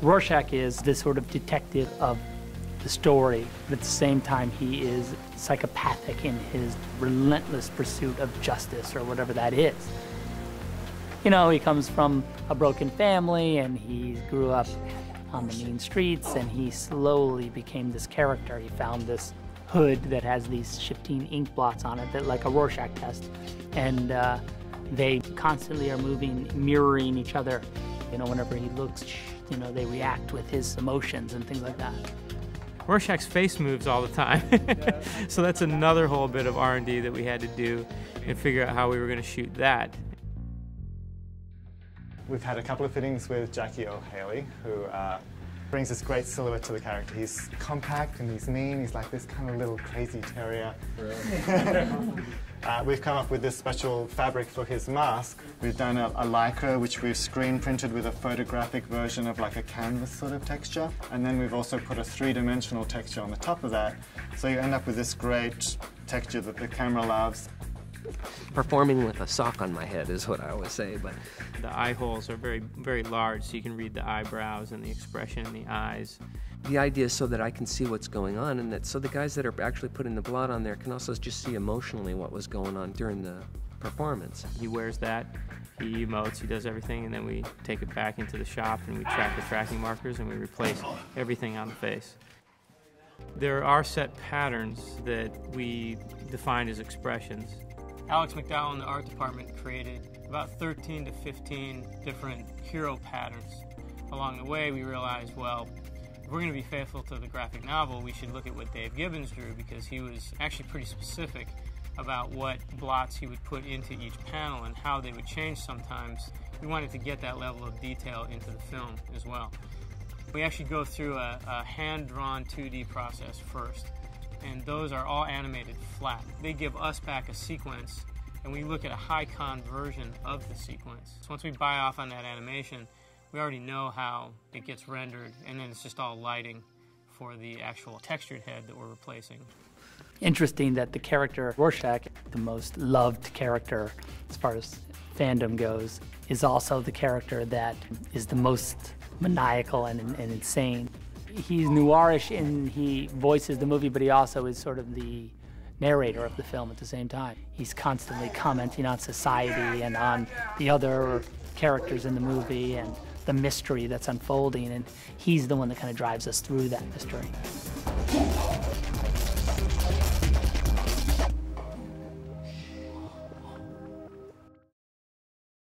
Rorschach is this sort of detective of the story, but at the same time he is psychopathic in his relentless pursuit of justice, or whatever that is. You know, he comes from a broken family, and he grew up on the mean streets, and he slowly became this character. He found this hood that has these shifting ink blots on it, that like a Rorschach test, and they constantly are moving, mirroring each other. You know, whenever he looks, you know, they react with his emotions and things like that. Rorschach's face moves all the time. So that's another whole bit of R&D that we had to do and figure out how we were going to shoot that. We've had a couple of fittings with Jackie O'Haley, who brings this great silhouette to the character. He's compact and he's mean. He's like this kind of little crazy terrier. Really? We've come up with this special fabric for his mask. We've done a lycra, which we've screen printed with a photographic version of like a canvas sort of texture. And then we've also put a three-dimensional texture on the top of that. So you end up with this great texture that the camera loves. Performing with a sock on my head is what I always say, but the eye holes are very, very large, so you can read the eyebrows and the expression in the eyes. The idea is so that I can see what's going on, and that so the guys that are actually putting the blot on there can also just see emotionally what was going on during the performance. He wears that, he emotes, he does everything, and then we take it back into the shop and we track the tracking markers and we replace everything on the face. There are set patterns that we define as expressions. Alex McDowell in the art department created about 13 to 15 different hero patterns. Along the way, we realized, well, if we're going to be faithful to the graphic novel, we should look at what Dave Gibbons drew, because he was actually pretty specific about what blots he would put into each panel and how they would change sometimes. We wanted to get that level of detail into the film as well. We actually go through a hand-drawn 2D process first, and those are all animated flat. They give us back a sequence, and we look at a high-con version of the sequence. So once we buy off on that animation, we already know how it gets rendered, and then it's just all lighting for the actual textured head that we're replacing. Interesting that the character Rorschach, the most loved character as far as fandom goes, is also the character that is the most maniacal and insane. He's noirish and he voices the movie, but he also is sort of the narrator of the film at the same time. He's constantly commenting on society and on the other characters in the movie and the mystery that's unfolding, and he's the one that kind of drives us through that mystery.